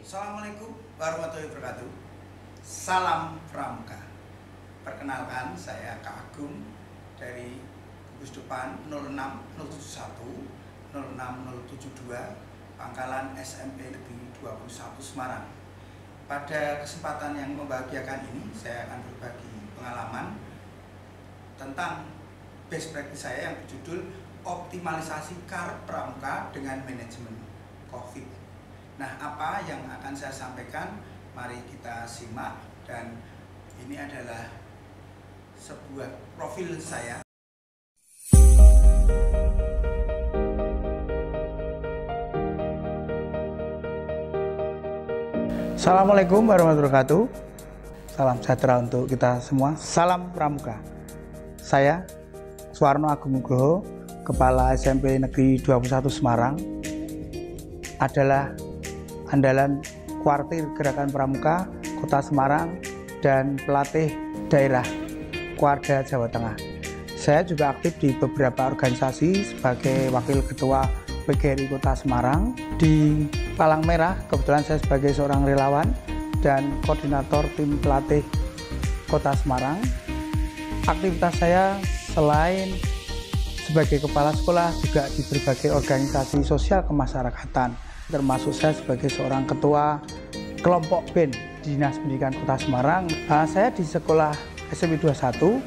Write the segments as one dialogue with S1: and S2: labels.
S1: Assalamualaikum warahmatullahi wabarakatuh. Salam Pramuka. Perkenalkan, saya Kak Agung dari Gugus Depan 06071 06072 Pangkalan SMP Negeri 21 Semarang. Pada kesempatan yang membahagiakan ini, saya akan berbagi pengalaman tentang best practice saya yang berjudul optimalisasi KARP Pramuka dengan manajemen COVID. Nah, apa yang akan saya sampaikan? Mari kita simak, dan ini adalah sebuah profil saya. Assalamualaikum warahmatullahi wabarakatuh. Salam sejahtera untuk kita semua. Salam Pramuka. Saya Suwarno Agung Nugroho, Kepala SMP Negeri 21 Semarang, adalah andalan kuartir Gerakan Pramuka Kota Semarang dan pelatih daerah Kuarda Jawa Tengah. Saya juga aktif di beberapa organisasi sebagai Wakil Ketua PGRI Kota Semarang. Di Palang Merah, kebetulan saya sebagai seorang relawan dan koordinator tim pelatih Kota Semarang. Aktivitas saya selain sebagai kepala sekolah juga di berbagai organisasi sosial kemasyarakatan, termasuk saya sebagai seorang ketua kelompok BEN Dinas Pendidikan Kota Semarang. Saya di sekolah SMP 21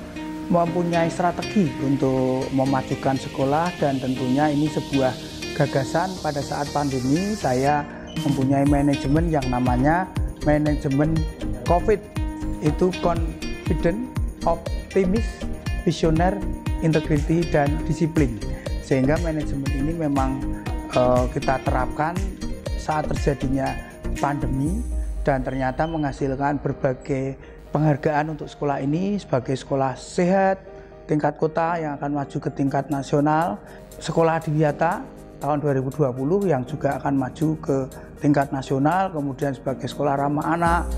S1: mempunyai strategi untuk memajukan sekolah, dan tentunya ini sebuah gagasan pada saat pandemi. Saya mempunyai manajemen yang namanya manajemen COVID, itu confident, optimis, visioner, integrity, dan disiplin. Sehingga manajemen ini memang kita terapkan saat terjadinya pandemi, dan ternyata menghasilkan berbagai penghargaan untuk sekolah ini sebagai sekolah sehat tingkat kota yang akan maju ke tingkat nasional, sekolah adiwiyata tahun 2020 yang juga akan maju ke tingkat nasional, kemudian sebagai sekolah ramah anak,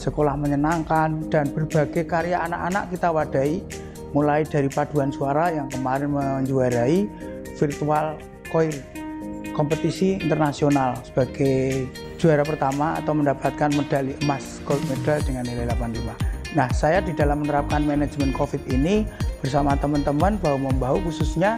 S1: sekolah menyenangkan, dan berbagai karya anak-anak kita wadai, mulai dari paduan suara yang kemarin menjuarai virtual choir kompetisi internasional sebagai juara pertama atau mendapatkan medali emas gold medal dengan nilai 85. Nah, saya di dalam menerapkan manajemen COVID ini bersama teman-teman bahu-membahu, khususnya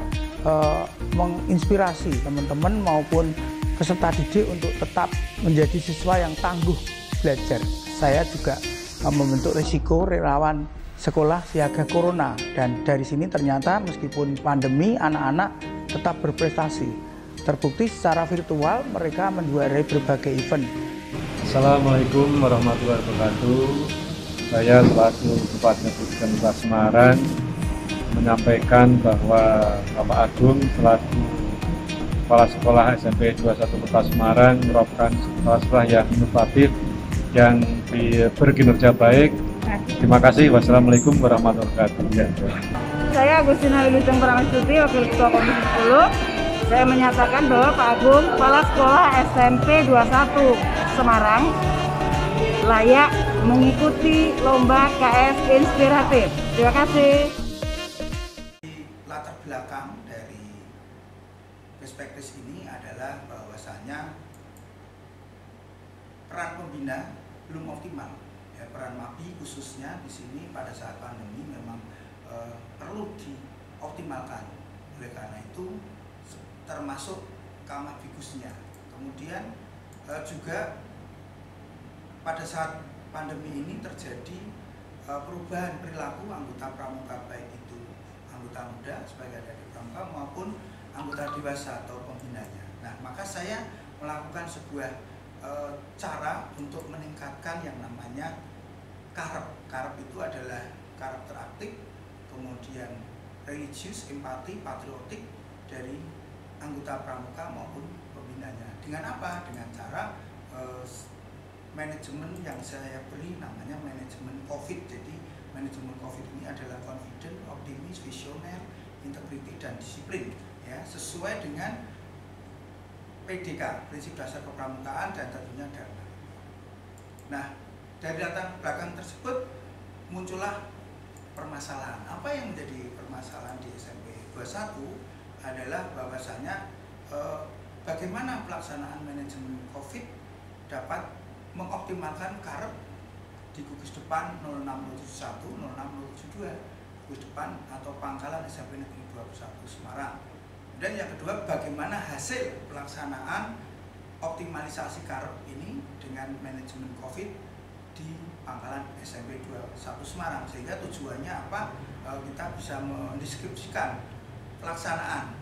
S1: menginspirasi teman-teman maupun peserta didik untuk tetap menjadi siswa yang tangguh belajar. Saya juga membentuk risiko relawan sekolah siaga corona, dan dari sini ternyata meskipun pandemi anak-anak tetap berprestasi. Terbukti secara virtual mereka menjuarai berbagai event.
S2: Assalamualaikum warahmatullahi wabarakatuh. Saya selaku Bupati Kota Semarang menyampaikan bahwa Bapak Agung selaku Kepala Sekolah SMP 21 Kota Semarang merupakan sekolah yang inovatif yang berkinerja baik. Terima kasih. Wassalamualaikum warahmatullahi wabarakatuh.
S3: Saya Agustina Wilujeng Pramestri, Wakil Ketua Komisi 10. Saya menyatakan bahwa Pak Agung, Kepala Sekolah SMP 21 Semarang, layak mengikuti lomba KS Inspiratif. Terima kasih.
S1: Latar belakang dari best practice ini adalah bahwasanya peran pembina belum optimal. Ya, peran MAPI khususnya di sini pada saat pandemi memang perlu dioptimalkan. Oleh karena itu, termasuk kamafigusnya. Kemudian juga pada saat pandemi ini terjadi perubahan perilaku anggota pramuka, baik itu anggota muda sebagai adik pramuka maupun anggota dewasa atau pembinanya. Nah, maka saya melakukan sebuah cara untuk meningkatkan yang namanya KARP. KARP itu adalah karakter aktif, kemudian religius, empati, patriotik dari anggota pramuka maupun pembinanya. Dengan apa? Dengan cara manajemen yang saya beri namanya manajemen COVID. Jadi manajemen COVID ini adalah confident, optimis, visioner, integrity, dan disiplin. Ya, sesuai dengan PDK, prinsip dasar kepramukaan, dan tentunya Dharma. Nah, dari latar belakang tersebut muncullah permasalahan. Apa yang menjadi permasalahan di SMP 21 adalah bahwasanya bagaimana pelaksanaan manajemen COVID dapat mengoptimalkan karep di gugus depan 06071, 06072, gugus depan atau pangkalan SMP Negeri 21 Semarang. Dan yang kedua, bagaimana hasil pelaksanaan optimalisasi karep ini dengan manajemen COVID di pangkalan SMP 21 Semarang, sehingga tujuannya apa? Kita bisa mendeskripsikan pelaksanaan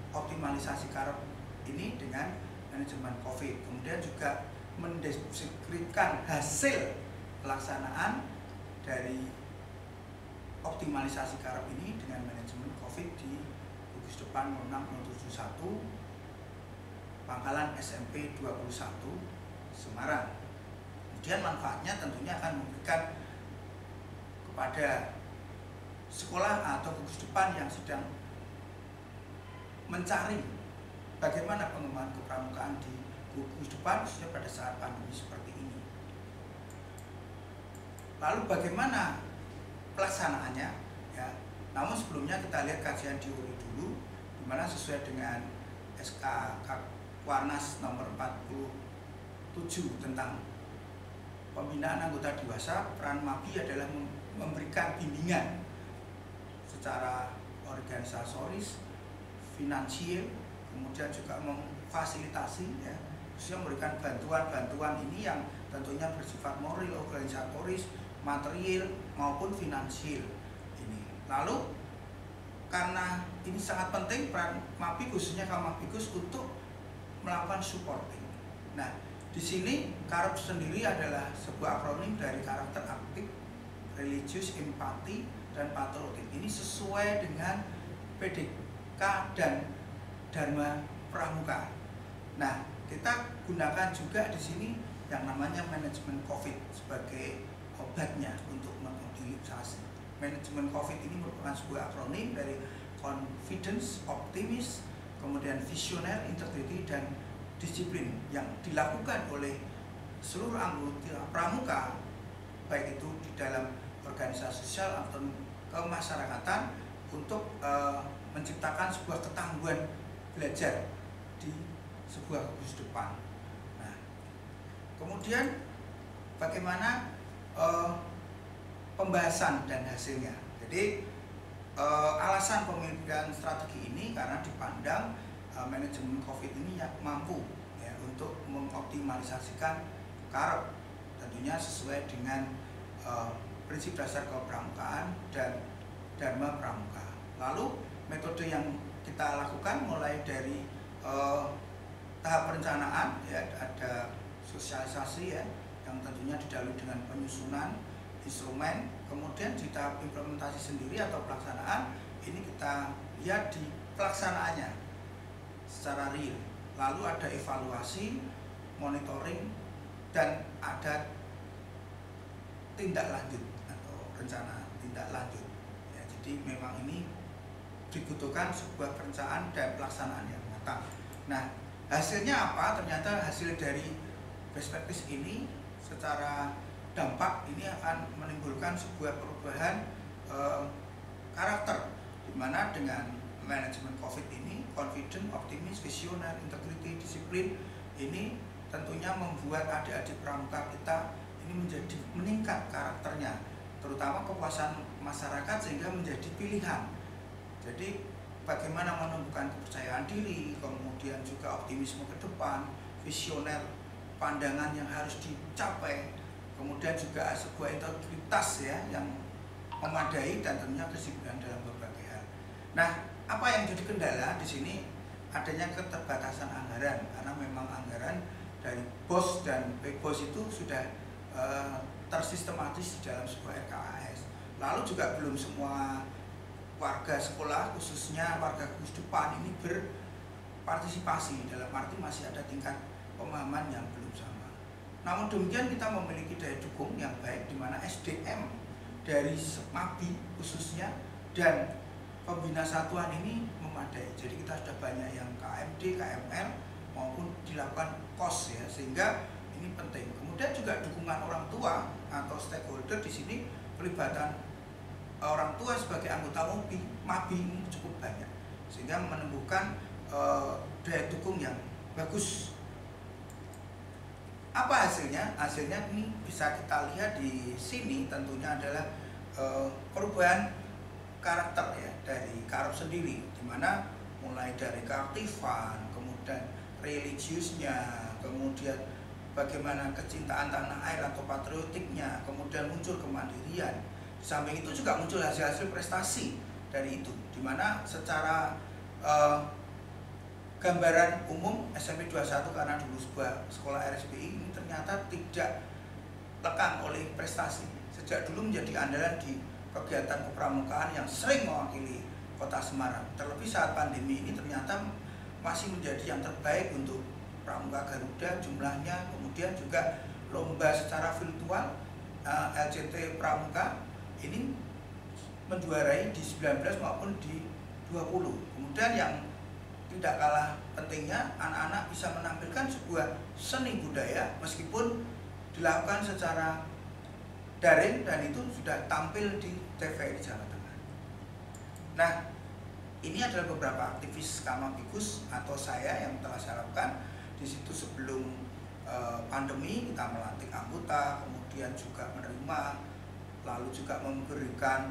S1: optimalisasi karep ini dengan manajemen COVID, kemudian juga mendeskripsikan hasil pelaksanaan dari optimalisasi karep ini dengan manajemen COVID di gugus depan 06071 pangkalan SMP 21 Semarang. Kemudian manfaatnya tentunya akan memberikan kepada sekolah atau gugus depan yang sedang mencari bagaimana pengembangan kepramukaan di gugus depan khususnya pada saat pandemi seperti ini. Lalu bagaimana pelaksanaannya? Ya, namun sebelumnya kita lihat kajian teori dulu, di mana sesuai dengan SK Warnas nomor 47 tentang pembinaan anggota dewasa, peran MABI adalah memberikan bimbingan secara organisatoris, finansial, kemudian juga memfasilitasi, ya, khususnya memberikan bantuan-bantuan ini yang tentunya bersifat moral, organisatoris, material maupun finansial ini. Lalu karena ini sangat penting peran MABI khususnya Kamabikes untuk melakukan supporting. Nah, di sini karep sendiri adalah sebuah akronim dari karakter aktif, religius, empati, dan patriotik. Ini sesuai dengan PDK dan Dharma Pramuka. Nah, kita gunakan juga di sini yang namanya manajemen COVID sebagai obatnya untuk mengoptimisasi. Manajemen COVID ini merupakan sebuah akronim dari confidence, optimis, kemudian visioner, integrity, dan disiplin yang dilakukan oleh seluruh anggota pramuka, baik itu di dalam organisasi sosial atau kemasyarakatan, untuk menciptakan sebuah ketangguhan belajar di sebuah gugus depan. Nah, kemudian bagaimana pembahasan dan hasilnya? Jadi alasan pemilihan strategi ini karena dipandang manajemen COVID ini yang mampu, ya, untuk mengoptimalisasikan karep, tentunya sesuai dengan prinsip dasar kepramukaan dan Dharma Pramuka. Lalu metode yang kita lakukan mulai dari tahap perencanaan, ya, ada sosialisasi, ya, yang tentunya didahului dengan penyusunan instrumen, kemudian di tahap implementasi sendiri atau pelaksanaan ini kita lihat di pelaksanaannya secara real. Lalu ada evaluasi, monitoring, dan ada tindak lanjut atau rencana tindak lanjut. Ya, jadi memang ini dibutuhkan sebuah perencanaan dan pelaksanaan yang matang. Nah, hasilnya apa? Ternyata hasil dari best practice ini secara dampak ini akan menimbulkan sebuah perubahan karakter, di mana dengan manajemen COVID ini, confident, optimis, visioner, integrity, disiplin, ini tentunya membuat adik-adik pramuka kita ini menjadi meningkat karakternya, terutama kepuasan masyarakat sehingga menjadi pilihan. Jadi bagaimana menumbuhkan kepercayaan diri, kemudian juga optimisme ke depan, visioner, pandangan yang harus dicapai, kemudian juga sebuah integritas, ya, yang memadai, dan tentunya kedisiplinan dalam berbagai hal. Nah, apa yang jadi kendala di sini? Adanya keterbatasan anggaran, karena memang anggaran dari BOS dan PBOS itu sudah tersistematis di dalam sebuah RKAS. Lalu juga belum semua warga sekolah, khususnya warga gugus depan ini berpartisipasi, dalam arti masih ada tingkat pemahaman yang belum sama. Namun demikian kita memiliki daya dukung yang baik, di mana SDM dari MABI khususnya dan pembina satuan ini memadai. Jadi kita sudah banyak yang KMD, KML maupun dilakukan KOS, ya, sehingga ini penting. Kemudian juga dukungan orang tua atau stakeholder di sini, pelibatan orang tua sebagai anggota MABI ini cukup banyak, sehingga menumbuhkan daya dukung yang bagus. Apa hasilnya? Hasilnya ini bisa kita lihat di sini, tentunya adalah perubahan karakter ya dari Karup sendiri, dimana mulai dari keaktifan, kemudian religiusnya, kemudian bagaimana kecintaan tanah air atau patriotiknya, kemudian muncul kemandirian. Di samping itu juga muncul hasil-hasil prestasi dari itu, dimana secara gambaran umum SMP 21 karena dulu sebuah sekolah RSBI ini ternyata tidak lekang oleh prestasi. Sejak dulu menjadi andalan di kegiatan kepramukaan yang sering mewakili Kota Semarang. Terlebih saat pandemi ini ternyata masih menjadi yang terbaik untuk Pramuka Garuda jumlahnya, kemudian juga lomba secara virtual LCT Pramuka ini menjuarai di 19 maupun di 20. Kemudian yang tidak kalah pentingnya, anak-anak bisa menampilkan sebuah seni budaya meskipun dilakukan secara daring dan itu sudah tampil di TVRI Jawa Tengah. Nah, ini adalah beberapa aktivis Kamabikkus atau saya yang telah saya lakukan di situ sebelum pandemi. Kita melantik anggota, kemudian juga menerima, lalu juga memberikan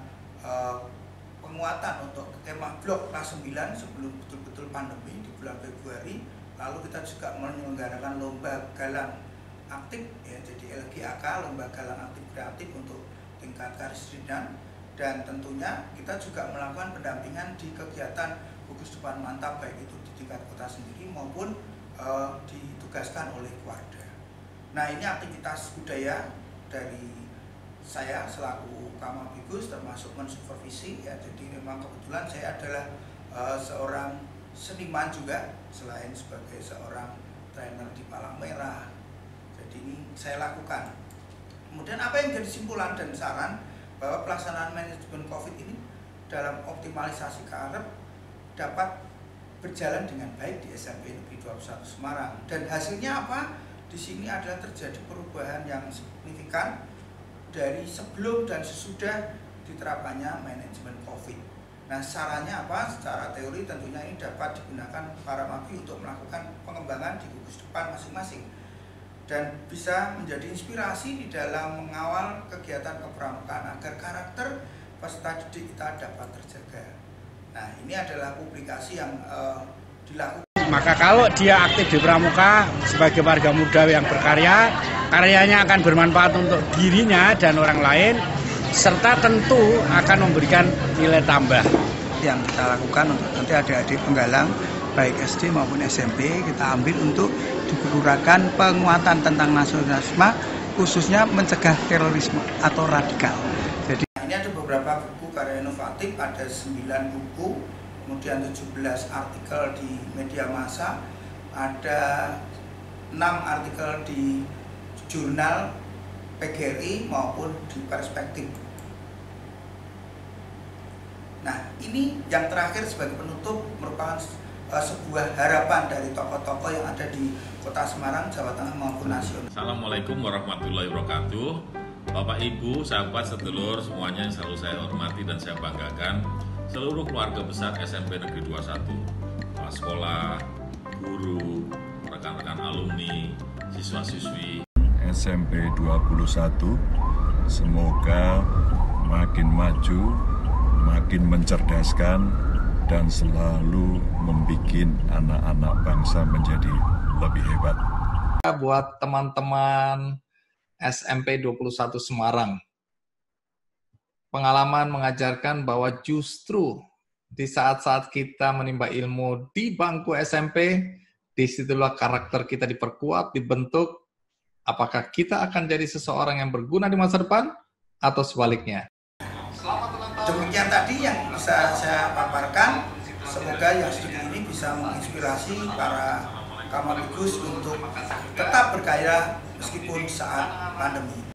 S1: penguatan untuk kemah blok kelas 9 sebelum betul-betul pandemi di bulan Februari. Lalu kita juga menyelenggarakan lomba galang aktif ya, jadi LGAK, lomba galang aktif kreatif untuk tingkat Karisdindan. Dan tentunya kita juga melakukan pendampingan di kegiatan gugus depan mantap, baik itu di tingkat kota sendiri maupun ditugaskan oleh keluarga. Nah, ini aktivitas budaya dari saya selaku Kamabikkus, termasuk mensupervisi ya. Jadi memang kebetulan saya adalah seorang seniman juga selain sebagai seorang trainer di Palang Merah. Jadi ini saya lakukan. Kemudian apa yang jadi simpulan dan saran bahwa pelaksanaan manajemen COVID ini dalam optimalisasi Karep dapat berjalan dengan baik di SMP Negeri 21 Semarang. Dan hasilnya apa? Di sini adalah terjadi perubahan yang signifikan dari sebelum dan sesudah diterapkannya manajemen COVID. Nah, sarannya apa? Secara teori tentunya ini dapat digunakan para MABI untuk melakukan pengembangan di gugus depan masing-masing dan bisa menjadi inspirasi di dalam mengawal kegiatan kepramukaan agar karakter peserta didik kita dapat terjaga. Nah, ini adalah publikasi yang dilakukan.
S4: Maka kalau dia aktif di Pramuka sebagai warga muda yang berkarya, karyanya akan bermanfaat untuk dirinya dan orang lain, serta tentu akan memberikan nilai tambah.
S1: Yang kita lakukan untuk nanti adik-adik penggalang, baik SD maupun SMP, kita ambil untuk diperlukan penguatan tentang nasionalisme, khususnya mencegah terorisme atau radikal. Jadi ini ada beberapa buku karya inovatif, ada 9 buku, kemudian 17 artikel di media massa, ada 6 artikel di jurnal PGRI maupun di Perspektif. Nah, ini yang terakhir sebagai penutup merupakan sebuah harapan dari tokoh-tokoh yang ada di Kota Semarang, Jawa Tengah maupun nasional.
S5: Assalamualaikum warahmatullahi wabarakatuh. Bapak, Ibu, sahabat, sedulur, semuanya yang selalu saya hormati dan saya banggakan. Seluruh keluarga besar SMP Negeri 21, kepala sekolah, guru, rekan-rekan alumni, siswa-siswi
S6: SMP 21 semoga makin maju, makin mencerdaskan, dan selalu membuat anak-anak bangsa menjadi lebih hebat.
S7: Buat teman-teman SMP 21 Semarang, pengalaman mengajarkan bahwa justru di saat-saat kita menimba ilmu di bangku SMP, disitulah karakter kita diperkuat, dibentuk. Apakah kita akan jadi seseorang yang berguna di masa depan atau sebaliknya?
S1: Demikian tadi yang bisa saya paparkan. Semoga yang studi ini bisa menginspirasi para Kamabikkus untuk tetap berkarya meskipun saat pandemi.